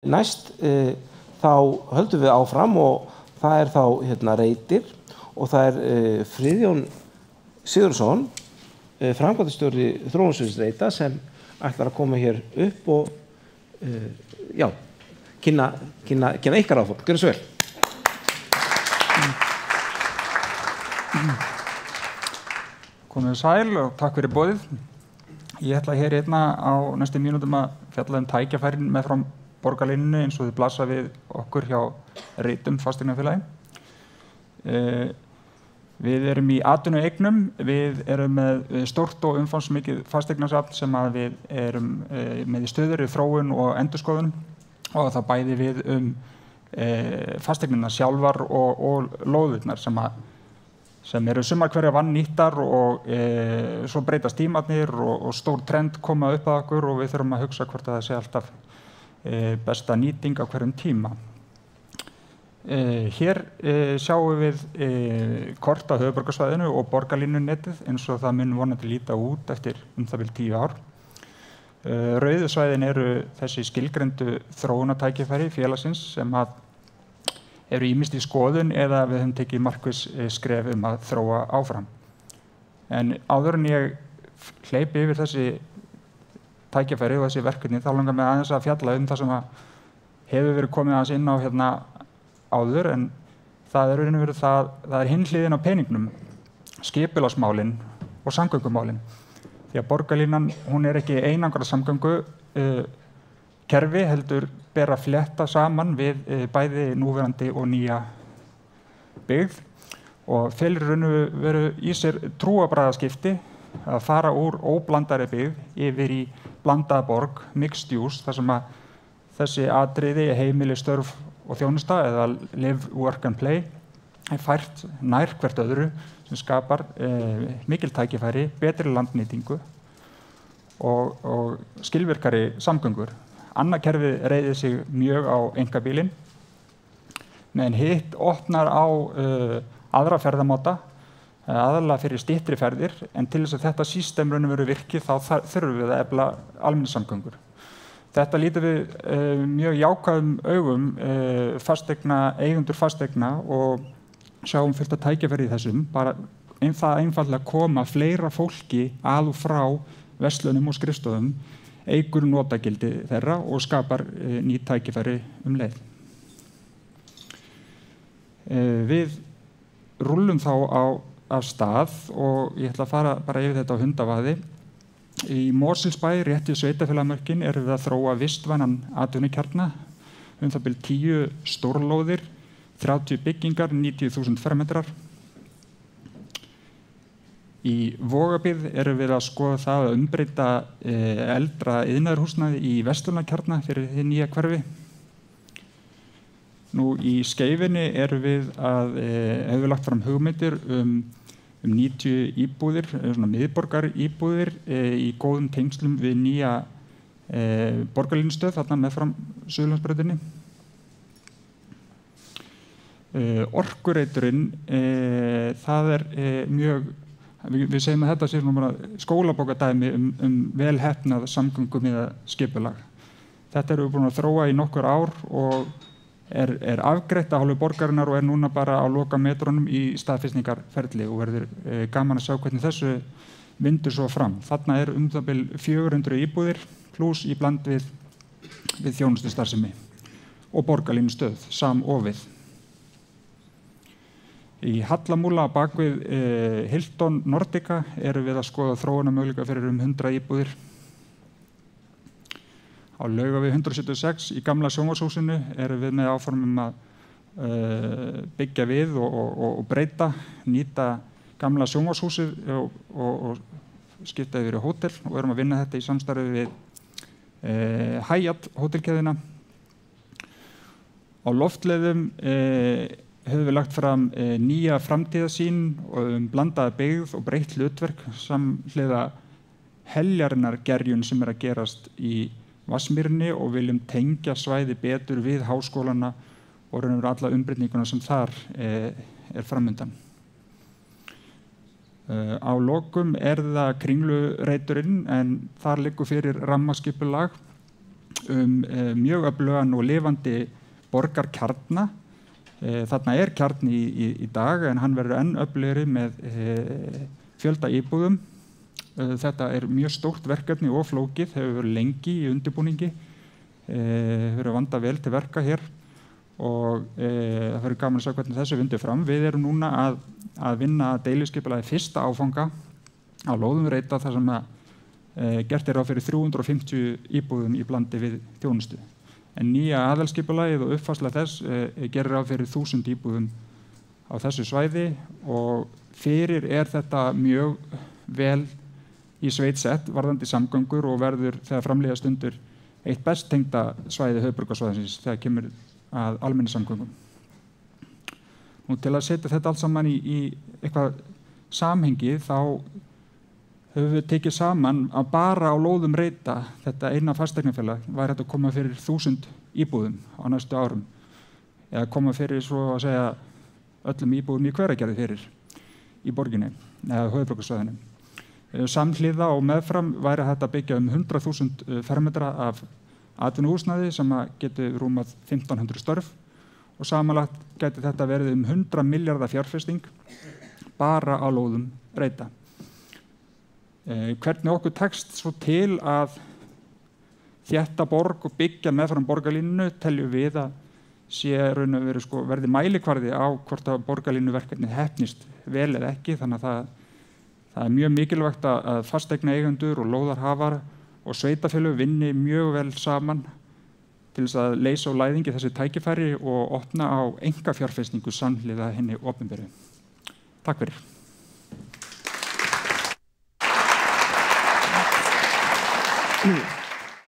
Næst þá höldum við áfram og það þá Reitir og það Friðjón Sigurðsson, framkvæmdastjóri Þróunarsjóðs Reita sem ætlar að koma hér upp og kynna ykkar áform. Gjörðu svo vel. Komið sæl og takk fyrir boðið. Ég ætla hér á næstu mínútum að fjalla tækifærin meðfram borgarlínunni eins og þau blasa við okkur hjá Reitum fasteignafélagi. Við erum í atvinnueignum, við erum með stórt og umfangsmikið fasteignasafn sem að við erum með í stöðugri þróun og endurskoðun og það bæði við fasteignina sjálfar og lóðirnar sem eru sumar hverja vannýttar og svo breytast tímarnir og stór trend koma upp að okkur og við þurfum að hugsa hvort það sé alltaf besta nýting á hverjum tíma. Hér sjáum við kort af höfuðborgarsvæðinu og borgarlínunetið eins og það mun vonandi líta út eftir það bil 10 ár. Rauðu svæðin eru þessi skilgreindu þróunartækifæri félagsins sem eru ýmist í skoðun eða við höfum tekið markviss skref að þróa áfram. En áður en ég hleypi yfir þessi tækifæri og þessi verkefni þá langar mig aðeins að fjalla það sem hefur verið komið aðeins inn á áður en það hinn hliðin á peningnum, skipulagsmálin og samgöngumálin. Því að borgarlínan, hún ekki einangrað samgöngu kerfi heldur ber að flétta saman við bæði núverandi og nýja byggð og felur raun og veru í sér trúarbragðaskipti að fara úr óblandari byggð yfir í blandaða borg, mixed use, þar sem að þessi atriði heimili, störf og þjónusta eða live, work and play fært nær hvert öðru sem skapar mikil tækifæri, betri landnýtingu og skilvirkari samgöngur. Annað kerfið reiðir sig mjög á einkabílinn, meðan hitt opnar á aðra ferðamáta, aðallega fyrir styttri ferðir, en til þess að þetta system raun og veru virki þá þurfum við að efla almenningssamgöngur. Þetta lítum við mjög jákvæðum augum eigendur fasteigna og sjáum fullt af tækifæri í þessum, bara einfaldlega koma fleira fólki að og frá verslunum og skrifstofum, eykur notagildi þeirra og skapar ný tækifæri leið. Við rúllum þá af stað og ég ætla að fara bara yfir þetta á hundavaði. Í Mosfellsbæ, rétt við sveitarfélagamörkin, erum við að þróa vistvænan atvinnukjarna, það bil 10 stórlóðir, 30 byggingar, 90.000 fermetrar. Í Vogabyggð erum við að skoða það að umbreyta eldra iðnaðarhúsnæði í verslunarkjarna fyrir hið nýja hverfi. Nú í Skeifunni erum við hefur lagt fram hugmyndir um 90 íbúðir, svona miðborgaríbúðir í góðum tengslum við nýja borgarlínustöð þarna meðfram Suðurlandsbrautinni. Orkureiturinn, það mjög, við segjum að þetta sé bara skólabókardæmi vel heppnað samgöngumiða skipulag. Þetta erum við búin að þróa í nokkur ár og afgreitt af hálfu borgarinnar og núna bara á lokametrunum í staðfestingarferli og verður gaman að sjá hvernig þessu vindur svo fram. Þarna það bil 400 íbúðir plús í bland við þjónustustarfsemi og borgarlínustöð samofið. Í Hallamúla bak við Hilton Nordica erum við að skoða þróunarmöguleika fyrir 100 íbúðir. Á Laugavegi 176 í gamla sjónvarpshúsinu erum við með áformum að byggja við og breyta, nýta gamla sjónvarpshúsið og skipta yfir í hótel og erum að vinna þetta í samstarfi við Hyatt hótelkeðina. Á Loftleiðum höfum við lagt fram nýja framtíðarsýn og blandaða byggð og breytt hlutverk samhliða heljarinnar gerjun sem að gerast í Vatnsmýrinni og viljum tengja svæði betur við háskólana og raun og veru alla umbreytinguna sem þar framundan. Á lokum það Kringlureiturinn en þar liggur fyrir rammaskipulag mjög öflugan og lifandi borgarkjarna. Þarna kjarni í dag en hann verður enn öflugri með fjölda íbúðum. Þetta mjög stórt verkefni og flókið, hefur verið lengi í undirbúningi, hefur verið vandað vel til verka hér og það verður gaman að sjá hvernig þessu vindur fram. Við erum núna að vinna deiliskipulagi fyrsta áfanga á lóðum Reita þar sem gert ráð fyrir 350 íbúðum í blandi við þjónustu. En nýja aðalskipulagið og uppfærsla þess gerir ráð fyrir 1000 íbúðum á þessu svæði og fyrir þetta mjög vel í sveit sett varðandi samgöngur og verður þegar framlíða stundur eitt best tengda svæði höfuðborgarsvæðisins þegar kemur að almenningssamgöngum. Og til að setja þetta allt saman í eitthvað samhengi þá höfum við tekið saman að bara á lóðum Reita, þetta eina fasteignafélag, væri hægt að koma fyrir 1000 íbúðum á næstu árum. Eða koma fyrir svo að segja öllum íbúðum í Hveragerði fyrir í borginni, eða höfuðborgarsvæðinu. Samhliða og meðfram væri hægt að byggja 100.000 fermetra af atvinnuhúsnæði sem getur rúmað 1500 störf og samanlagt gæti þetta verið 100 milljarða fjárfesting bara á lóðum Reita. Hvernig okkur tekst svo til að þétta borg og byggja meðfram borgarlínu teljum við að sé raun og veru verði mælikvarði á hvort að borgarlínuverkefnið heppnist vel eða ekki, þannig að það mjög mikilvægt að fasteignaeigendur og lóðarhafar og sveitarfélög vinni mjög vel saman til þess að leysa á læðingi þessi tækifæri og opna á einkafjárfestingu samhliða henni opinberu. Takk fyrir. Mm.